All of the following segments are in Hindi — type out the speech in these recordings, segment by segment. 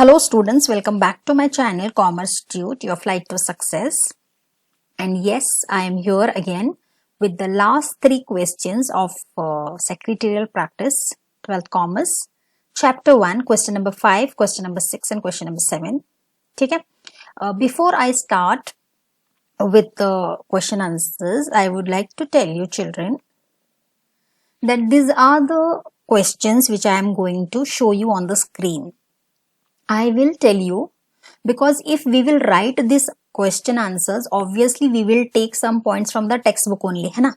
Hello students, welcome back to my channel Commerce Tute, your flight to success. And yes, I am here again with the last three questions of secretarial practice 12th commerce chapter 1, question number 5, question number 6 and question number 7. ठीक है? Before I start with the question answers, I would like to tell you children that these are the questions which I am going to show you on the screen. I will tell you, because if we will write this question answers, obviously we will take some points from the textbook only, है ना?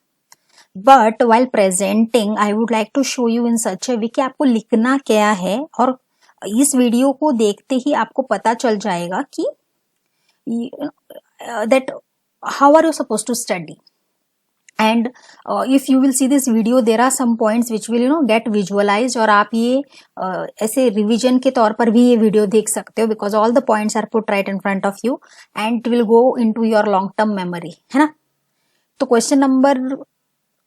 But while presenting, I would like to show you in such a way कि आपको लिखना क्या है, और इस वीडियो को देखते ही आपको पता चल जाएगा कि that how are you supposed to study. And if you will see this video, there are some points which will get visualized, और आप ये ऐसे रिवीजन के तौर पर भी ये वीडियो देख सकते हो, because all the points are put right in front of you and it will go into your long term memory, है ना? तो क्वेश्चन नंबर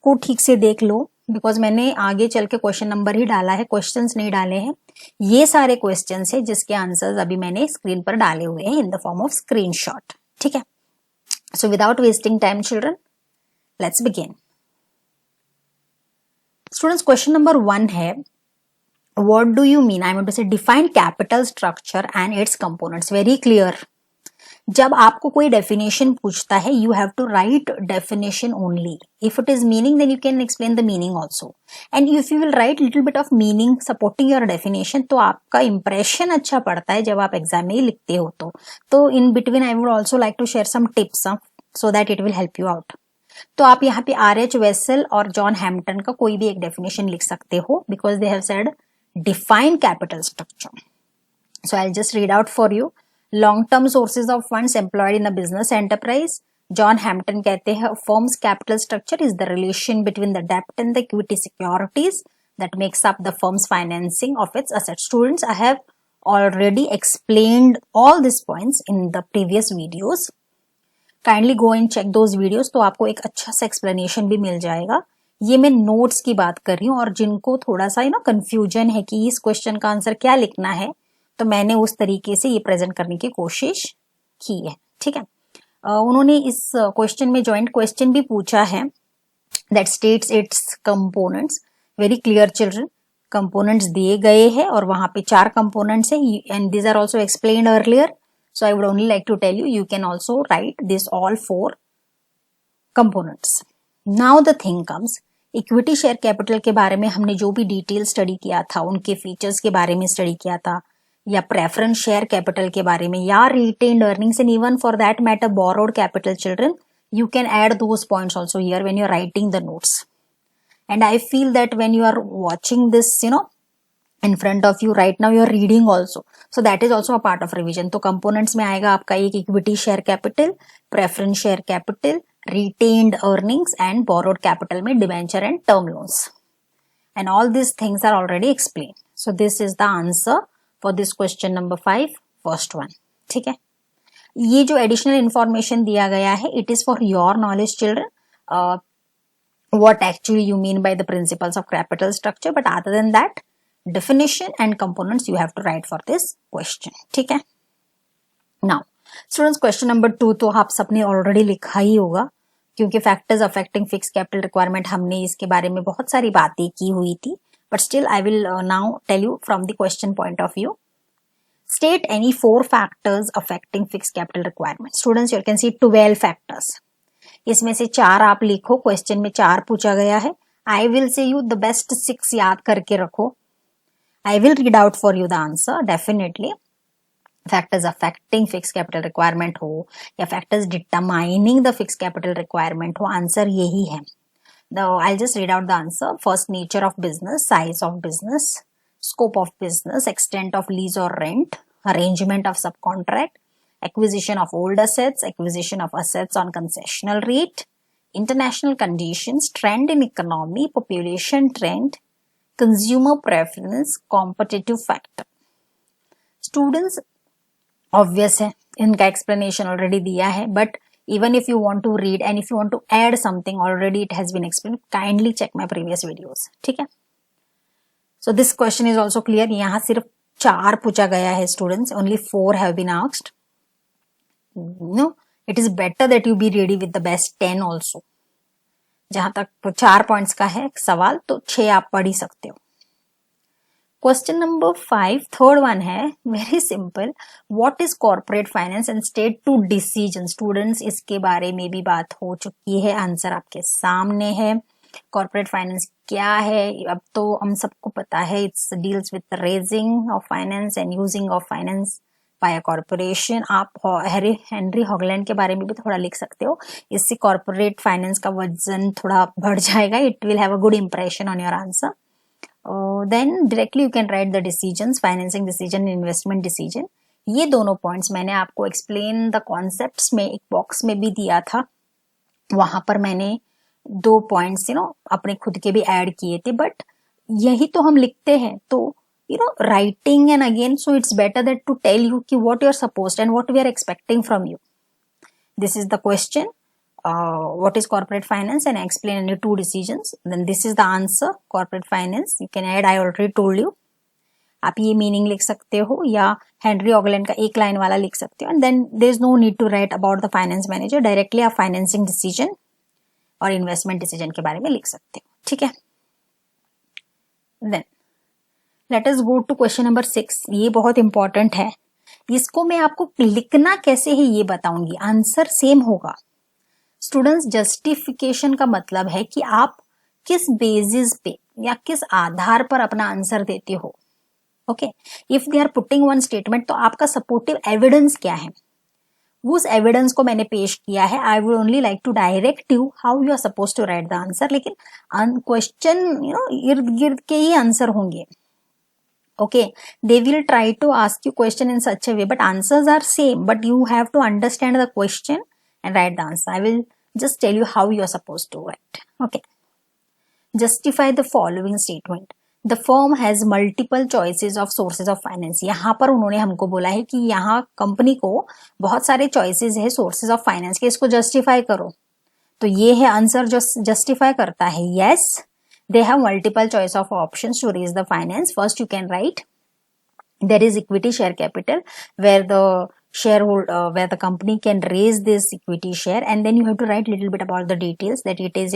को ठीक से देख लो, बिकॉज मैंने आगे चल के क्वेश्चन नंबर ही डाला है, क्वेश्चंस नहीं डाले हैं. ये सारे क्वेश्चंस है जिसके आंसर्स अभी मैंने स्क्रीन पर डाले हुए हैं in the form of screenshot. ठीक है? So without wasting time children, let's begin. Students, question number 1 है, what do you mean? I'm going to say define capital structure and its components. Very clear. जब आपको कोई definition पूछता है, you have to write definition only. If it is meaning, then you can explain the meaning also. And if you will write little bit of meaning supporting your definition, तो आपका impression अच्छा पड़ता है जब आप exam में लिखते हो तो. तो in between, I would also like to share some tips so that it will help you out. तो आप यहाँ पे R.H. वेसल और जॉन हैम्पटन का कोई भी एक डेफिनेशन लिख सकते हो, because they have said define capital structure. So I just read out for you. Long term sources of funds employed in a business enterprise. John Hampton कहते हैं firm's capital structure is the relation between the डेब्ट and the equity securities that makes up the firm's financing of its assets. Students, I have already explained all this points in the previous videos. Kindly go and check those videos, तो आपको एक अच्छा सा एक्सप्लेनेशन भी मिल जाएगा. ये मैं नोट्स की बात कर रही हूँ, और जिनको थोड़ा सा कंफ्यूजन है कि इस क्वेश्चन का आंसर क्या लिखना है, तो मैंने उस तरीके से ये प्रेजेंट करने की कोशिश की है. ठीक है? उन्होंने इस क्वेश्चन में जॉइंट क्वेश्चन भी पूछा है that states its components. Very clear children, components दिए गए हैं और वहां पे 4 कंपोनेंट्स है, and these are also explained earlier. So I would only like to tell you, you can also write this all 4 components. Now the thing comes, equity share capital के बारे में हमने जो भी डिटेल स्टडी किया था, उनके फीचर्स के बारे में स्टडी किया था, या प्रेफरेंस शेयर कैपिटल के बारे में, या retained earnings, and even for that matter borrowed capital children, you can add those points also here when you're writing the notes. And I feel that when you are watching this, in front of you right now, you are reading also, so that is also a part of revision. तो components में आएगा आपका एक equity share capital, preference share capital, retained earnings, and borrowed capital में debenture and term loans, and all these things are already explained. So this is the answer for this question number 5, first one. ठीक है? ये जो एडिशनल इंफॉर्मेशन दिया गया है, it is for your knowledge children, what actually you mean by the principles of capital structure, but other than that, definition and components you have to write for this question. ठीक है? Now, students, question number 2 तो आप सबने ऑलरेडी लिखा ही होगा, क्योंकि factors affecting fix capital requirement हमने इसके बारे में बहुत सारी बातें की हुई थी, but still I will now tell you from the question point of view. State any 4 factors affecting fix capital requirement. Students, you can see 12 factors. इसमें से 4 आप लिखो, क्वेश्चन में 4 पूछा गया है. I will say you the best 6 याद करके रखो. I will read out for you the answer, definitely. Factors affecting fixed capital requirement हो, या factors determining the fixed capital requirement हो, answer यही है. I'll just read out the answer. First, nature of business, size of business, scope of business, extent of lease or rent, arrangement of subcontract, acquisition of old assets, acquisition of assets on concessional rate, international conditions, trend in economy, population trend, consumer preference, competitive factor. Students, obvious है, इनका explanation already दिया है, but even if you want to read and if you want to add something, already it has been explained. Kindly check my previous videos. ठीक है? So this question is also clear. यहाँ सिर्फ 4 पूछा गया है students, only 4 have been asked. No, it is better that you be ready with the best 10 also. जहां तक 4 पॉइंट्स का है सवाल, तो 6 आप पढ़ ही सकते हो. क्वेश्चन नंबर 5, थर्ड वन है, very simple. What is corporate finance and state two decision. Students, इसके बारे में भी बात हो चुकी है, आंसर आपके सामने है. कॉर्पोरेट फाइनेंस क्या है, अब तो हम सबको पता है. It's deals with raising of finance and using of finance by a corporation. आप हेनरी हॉगलैंड के बारे में भी थोड़ा लिख सकते हो. इससे कॉर्पोरेट फाइनेंस का वजन थोड़ा बढ़ जाएगा. It will have a good impression on your answer. Then directly you can write the decisions, financing decision, investment decision. ये दोनों पॉइंट्स मैंने आपको एक्सप्लेन द कॉन्सेप्ट्स में एक बॉक्स में भी दिया था. वहां पर मैंने 2 पॉइंट्स अपने खुद के भी ऐड किए थे, बट यही तो हम लिखते हैं. तो writing and again, so it's better that to tell you कि what you are supposed and what we are expecting from you. This is the question. What is corporate finance and explain any 2 decisions. Then this is the answer, corporate finance. You can add, I already told you. आप ये मीनिंग लिख सकते हो या हेनरी ऑगलैंड का एक लाइन वाला लिख सकते हो. And then there is no need to write about the finance manager. Directly आप फाइनेंसिंग डिसीजन और इन्वेस्टमेंट डिसीजन के बारे में लिख सकते हो. ठीक है. Then let us go to question number 6. ये बहुत इंपॉर्टेंट है. इसको मैं आपको लिखना कैसे है ये बताऊंगी. आंसर सेम होगा. स्टूडेंट्स, जस्टिफिकेशन का मतलब है कि आप किस बेसिस पे या किस आधार पर अपना आंसर देते हो. Okay, if they are putting one statement, तो आपका सपोर्टिव एविडेंस क्या है, उस एविडेंस को मैंने पेश किया है. I would only like to direct you how you are suppose to write the answer. लेकिन क्वेश्चन इर्द गिर्द के ही आंसर होंगे. Okay, they will try to ask you question in such a way, but answers are same, but you have to understand the question and write the answer. I will just tell you how you are supposed to write. Okay. Justify the following statement. The firm has multiple choices of sources of finance. यहाँ पर उन्होंने हमको बोला है कि यहाँ कंपनी को बहुत सारे choices है sources of finance के, इसको justify करो. तो ये है आंसर जो justify करता है. Yes, they have multiple choice of options to raise the finance. First you can write there is equity share capital where the shareholder where the company can raise this equity share, and then you have to write little bit about the details that it is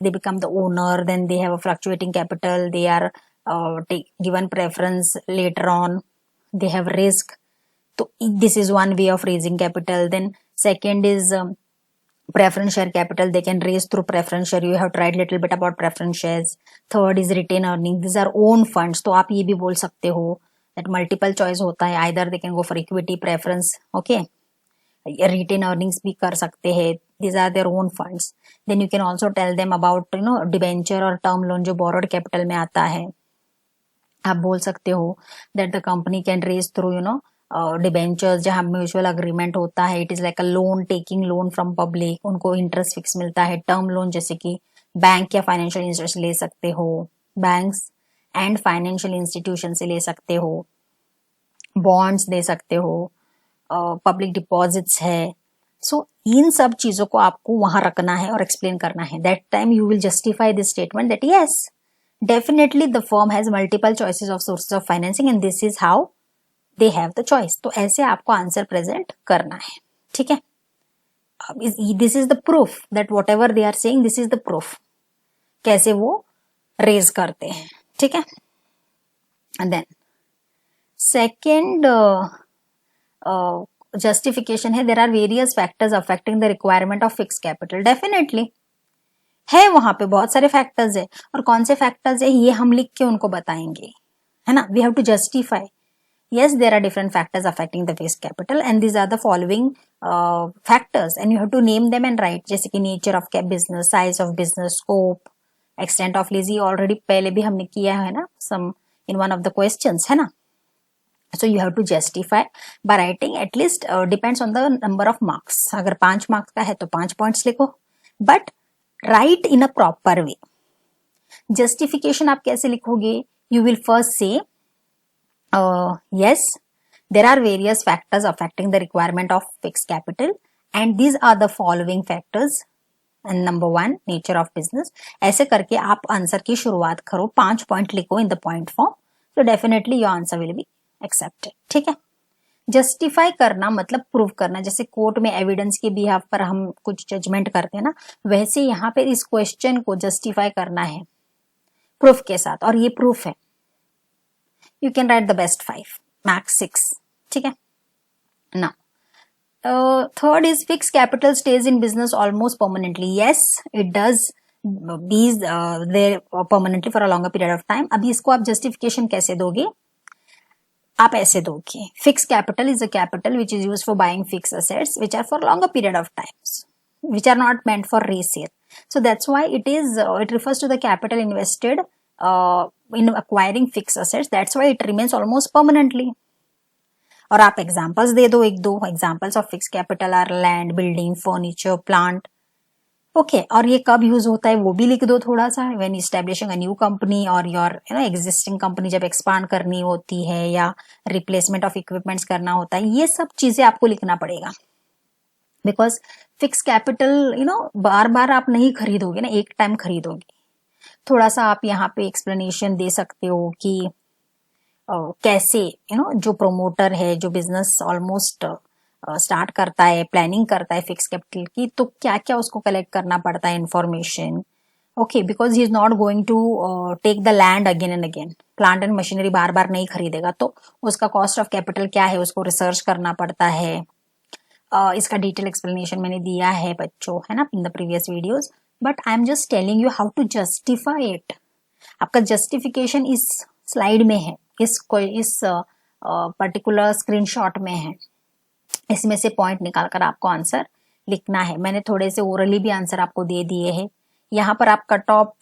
they become the owner, then they have a fluctuating capital, they are given preference later on, they have risk. So this is one way of raising capital. Then second is preference share capital, they can raise through preference share. You have to write little bit about preference shares. Third is retain earnings, these are own funds. तो आप ये भी बोल सकते हो that multiple choice होता है, either they can go for equity, preference, okay, retain earnings भी कर सकते हैं. These are their own funds. Then you can also tell them about debenture और term loan जो borrowed capital में आता है. आप बोल सकते हो that the company can raise through debentures जहां म्यूचुअल अग्रीमेंट होता है. It is like a loan, taking loan from public, उनको इंटरेस्ट फिक्स मिलता है. टर्म लोन जैसे कि बैंक या फाइनेंशियल इंस्टीट्यूशन ले सकते हो, बैंक्स एंड फाइनेंशियल इंस्टीट्यूशन से ले सकते हो. बॉन्ड्स दे सकते हो, पब्लिक डिपॉजिट्स है. सो इन सब चीजों को आपको वहां रखना है और एक्सप्लेन करना है. That time you will justify this statement that yes definitely the firm has multiple choices of sources of financing and this is how they have the choice. तो ऐसे आपको आंसर प्रेजेंट करना है. ठीक है. This is the proof that whatever they are saying, this is the proof कैसे वो रेज करते हैं. ठीक है. एंड देन सेकेंड जस्टिफिकेशन है, there are various factors affecting the requirement of fix capital. Definitely है, वहां पे बहुत सारे फैक्टर्स है, और कौन से फैक्टर्स है ये हम लिख के उनको बताएंगे, है ना. We have to justify. Yes, there are different factors affecting the fixed capital, and these are the following factors, and you have to name them and write. जैसे कि nature of business, size of business, scope, extent of lease. already पहले भी हमने किया है ना, some in one of the questions, है ना. So you have to justify by writing at least depends on the number of marks. अगर 5 marks का है तो 5 points लिखो, but write in a proper way. Justification आप कैसे लिखोगे? You will first say yes, there are various factors affecting the requirement of fixed capital, and these are the following factors. And number 1, nature of business. ऐसे करके आप आंसर की शुरुआत करो. 5 पॉइंट लिखो इन द पॉइंट फॉर्म. तो definitely your answer will be accepted. ठीक है, जस्टिफाई करना मतलब प्रूव करना, जैसे कोर्ट में एविडेंस के बिहाफ पर हम कुछ जजमेंट करते हैं ना, वैसे यहाँ पे इस क्वेश्चन को जस्टिफाई करना है प्रूफ के साथ, और ये प्रूफ है। You can write the best 5 max 6। ठीक है ना। Third is fix capital stage in business almost permanently. Yes it does be there permanently for a longer period of time. अभी इसको आप जस्टिफिकेशन कैसे दोगे, आप ऐसे दोगे, fix capital is a capital which is used for buying fix assets which are for longer period of times which are not meant for resale. So that's why it refers to the capital invested in acquiring fixed assets. That's why it remains almost permanently. और आप एग्जाम्पल्स दे दो, एक दो examples of fix capital R land, building, furniture, plant. Okay, और ये कब यूज होता है वो भी लिख दो थोड़ा सा, when establishing a new company और योर एग्जिस्टिंग कंपनी जब एक्सपांड करनी होती है या रिप्लेसमेंट ऑफ इक्विपमेंट्स करना होता है, ये सब चीजें आपको लिखना पड़ेगा। बिकॉज फिक्स कैपिटल बार बार आप नहीं खरीदोगे ना, एक टाइम खरीदोगे। थोड़ा सा आप यहाँ पे एक्सप्लेनेशन दे सकते हो कि कैसे जो प्रोमोटर है, जो बिजनेस ऑलमोस्ट स्टार्ट करता है, प्लानिंग करता है फिक्स कैपिटल की, तो क्या क्या उसको कलेक्ट करना पड़ता है information. Okay, because he is not going to take the land again and again, plant and machinery बार बार नहीं खरीदेगा, तो उसका कॉस्ट ऑफ कैपिटल क्या है उसको रिसर्च करना पड़ता है। इसका डिटेल एक्सप्लेनेशन मैंने दिया है बच्चों, है ना, in the previous videos, but I am just telling you how to justify it. आपका जस्टिफिकेशन इस स्लाइड में है, इस पर्टिकुलर स्क्रीनशॉट में है, इसमें से पॉइंट निकालकर आपको आंसर लिखना है। मैंने थोड़े से ओरली भी आंसर आपको दे दिए हैं। यहाँ पर आप कट ऑफ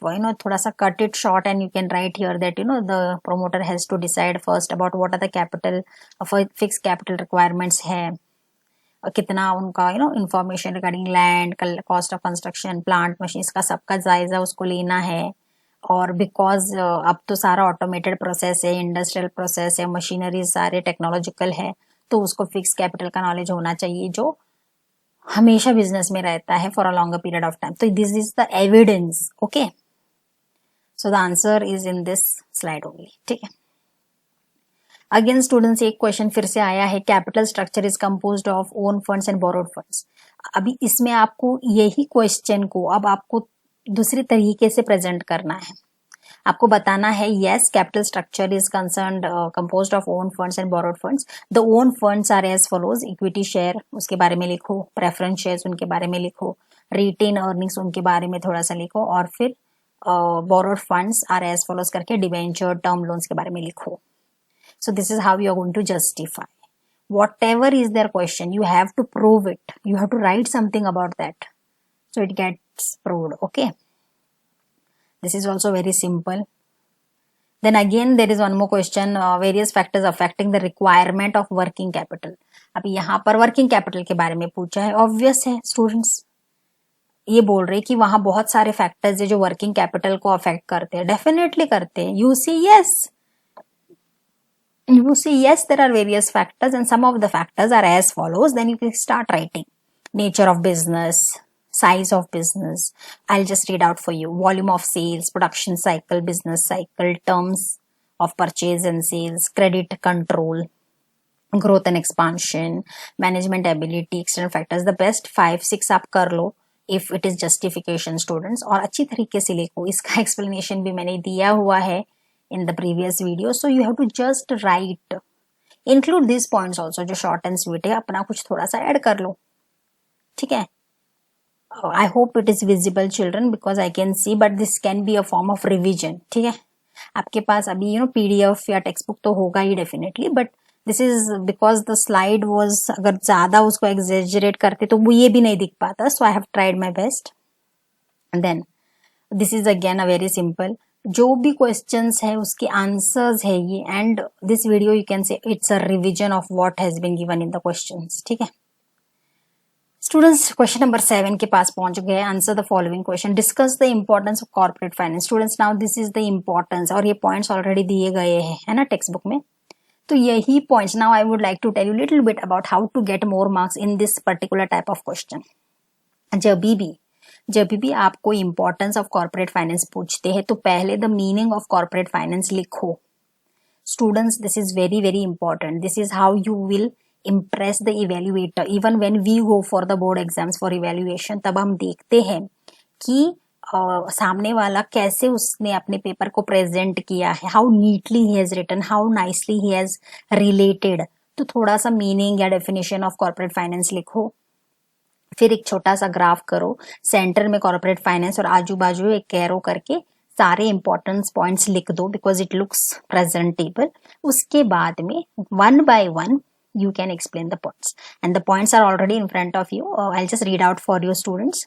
थोड़ा सा cut it short and you can write here that the promoter has to decide first about what are the capital fix capital requirements है, कितना उनका information regarding land, cost of construction, plant, machine, इसका सबका जायजा उसको लेना है। और बिकॉज अब तो सारा ऑटोमेटेड प्रोसेस है, इंडस्ट्रियल प्रोसेस है, मशीनरी सारे टेक्नोलॉजिकल है, तो उसको फिक्स कैपिटल का नॉलेज होना चाहिए जो हमेशा बिजनेस में रहता है for a longer period of time. तो this is the evidence. Okay, so the answer is in this slide only. ठीक है, अगेन स्टूडेंट्स एक क्वेश्चन फिर से आया है, capital structure is composed of own funds and borrowed funds. अभी इसमें आपको यही क्वेश्चन को अब आपको दूसरे तरीके से प्रेजेंट करना है। आपको बताना है yes capital structure is concerned composed of own funds and borrowed funds. The own funds are as follows, equity share उसके बारे में लिखो, प्रेफरेंस शेयर्स उनके बारे में लिखो, रिटेन अर्निंग्स उनके बारे में थोड़ा सा लिखो, और फिर borrowed funds are as follows करके डिबेंचर, टर्म लोन्स के बारे में लिखो। So this is how you are going to justify. Whatever is their question, you have to prove it. You have to write something about that. So it gets proved. Okay. This is also very simple. Then again, there is one more question. Various factors affecting the requirement of working capital. अभी यहाँ पर working capital के बारे में पूछा है. Obvious है students. ये बोल रहे कि वहां बहुत सारे फैक्टर्स है जो वर्किंग कैपिटल को अफेक्ट करते हैं. डेफिनेटली करते हैं. You see yes. You see yes, there are various factors and some of the factors are as follows. Then you can start writing. Nature of business, size of business. I'll just read out for you. Volume of sales, production cycle, business cycle, terms of purchase and sales, credit control, growth and expansion, management ability, external factors. The best 5-6 आप कर लो if it is justification students, और अच्छी तरीके से लिखो. इसका explanation भी मैंने दिया हुआ है in the previous video, so you have to just write, include these points also जो short and sweet है, अपना कुछ थोड़ा सा ऐड कर लो. ठीक है, I hope it is visible children because I can see, but this can be a form of revision. ठीक है, आपके पास अभी PDF या टेक्स्ट बुक तो होगा ही definitely, but this is because the slide was, अगर ज्यादा उसको एग्जेजरेट करते तो वो ये भी नहीं दिख पाता, so I have tried my best. Then this is again a very simple, जो भी क्वेश्चंस है उसके आंसर्स है ये, and this video you can say it's a revision of what has been given in the questions. ठीक है स्टूडेंट्स, क्वेश्चन नंबर 7 के पास पहुंच गए. Answer the following question. Discuss the importance of corporate finance. Students now this is the importance, और ये पॉइंट्स ऑलरेडी दिए गए हैं, है ना, टेक्स्ट बुक में. तो यही points now I would like to tell you little bit about how to get more marks in this particular type of question. जब भी आपको इंपॉर्टेंस ऑफ कॉर्पोरेट फाइनेंस पूछते हैं तो पहले the meaning of corporate finance लिखो. Students, this is very very important. This is how you will impress the evaluator. Even when we go for the board exams for evaluation, तब हम देखते हैं कि सामने वाला कैसे उसने अपने पेपर को प्रेजेंट किया है, how neatly he has written, how nicely he has related. तो थोड़ा सा मीनिंग या डेफिनेशन ऑफ कॉर्पोरेट फाइनेंस लिखो, फिर एक छोटा सा ग्राफ करो, सेंटर में कॉर्पोरेट फाइनेंस और आजू बाजू एक कैरो करके सारे इंपॉर्टेंट पॉइंट्स लिख दो बिकॉज इट लुक्स प्रेजेंटेबल. उसके बाद में one by one you can explain the points, and the points are already in front of you. I'll just read out for you students.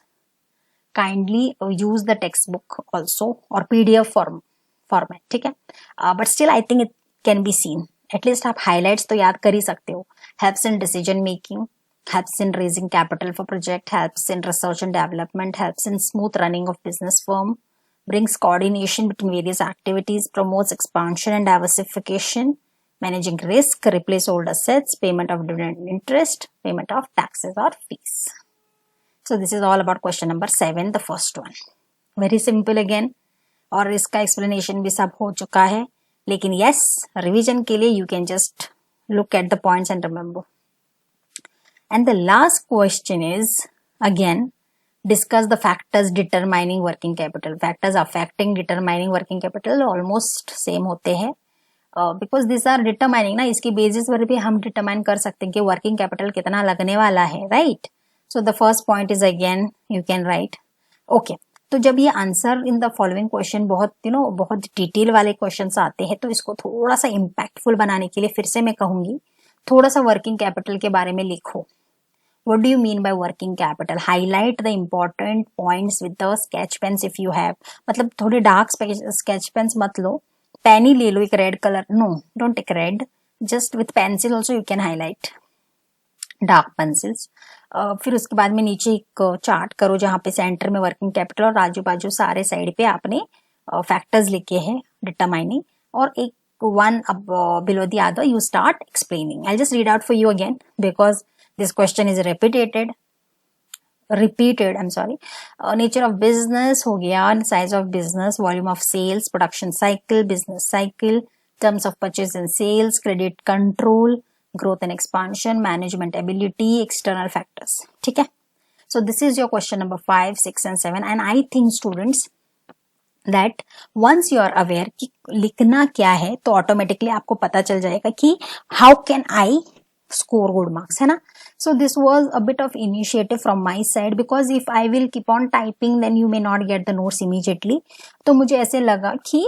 Kindly use the textbook also or PDF format, ठीक है. But still I think it can be seen. At least आप highlights तो याद कर ही सकते हो. Helps in decision making, helps in raising capital for project, helps in research and development, helps in smooth running of business firm, brings coordination between various activities, promotes expansion and diversification, managing risk, replace old assets, payment of dividend interest, payment of taxes or fees. So this is all about question number 7, the first one. Very simple again. और इसका explanation भी सब हो चुका है, लेकिन yes, revision के लिए you can just look at the points and remember. And the last question is again, discuss the factors determining working capital. Factors affecting determining working capital almost same होते हैं. बिकॉज दिस आर डिटरमाइनिंग ना, इसकी बेसिस पर भी हम डिटरमाइन कर सकते हैं कि वर्किंग कैपिटल कितना लगने वाला है, right. So the first point is again you can right. Okay, तो जब ये answer in the following question बहुत बहुत डिटेल वाले क्वेश्चंस आते हैं, तो इसको थोड़ा सा इम्पैक्टफुल बनाने के लिए फिर से मैं कहूंगी थोड़ा सा वर्किंग कैपिटल के बारे में लिखो. What do you mean by working capital? Highlight the important points with the sketch pens if you have. मतलब थोड़े डार्क sketch pens मत लो, पेन ही ले लो एक red colour. No, don't take red, just with pencil also you can highlight, dark pencils. फिर उसके बाद में नीचे एक चार्ट करो जहां पे सेंटर में वर्किंग कैपिटल और आजू बाजू सारे साइड पे आपने फैक्टर्स लिखे हैं डिटरमाइनिंग, और एक वन अब below the other you start explaining. I just read out for you again because this question is repeated. Nature of business हो गया, size of business, volume of sales, production cycle, business cycle, terms of purchase and sales, credit control, growth and expansion, management ability, external factors. ठीक है. So this is your question number 5, 6 and 7. And I think students that once you are aware कि लिखना क्या है, तो ऑटोमेटिकली आपको पता चल जाएगा कि how can I score good marks, है ना. So this was a bit of initiative from my side because if I will keep on typing then you may not get the notes immediately. तो मुझे ऐसे लगा कि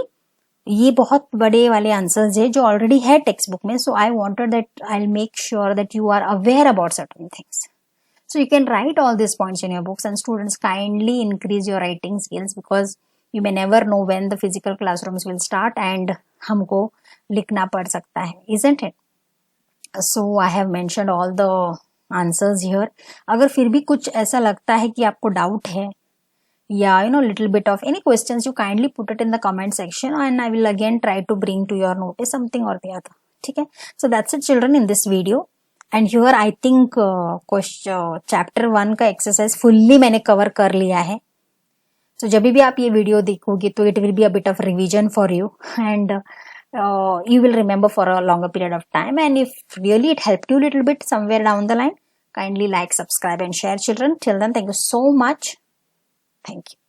ये बहुत बड़े वाले आंसर्स है जो ऑलरेडी है टेक्स्ट बुक में. So I wanted that I'll make sure that you are aware about certain things. So you can write all these points in your books, and students kindly increase your writing skills because you may never know when the physical classrooms will start and हमको लिखना पड़ सकता है, isn't it? So I have mentioned all the answers here. अगर फिर भी कुछ ऐसा लगता है कि आपको डाउट है या little bit of any questions, you kindly put it in the comment section and I will again try to bring to your notice something or the other. ठीक है. So that's it children in this video. And here I think chapter 1 का exercise fully मैंने cover कर लिया है. So जब भी आप ये वीडियो देखोगे तो it will be a bit of revision for you and you will remember for a longer period of time. And if really it helped you a little bit somewhere down the line, kindly like, subscribe and share children. Till then, thank you so much. Thank you.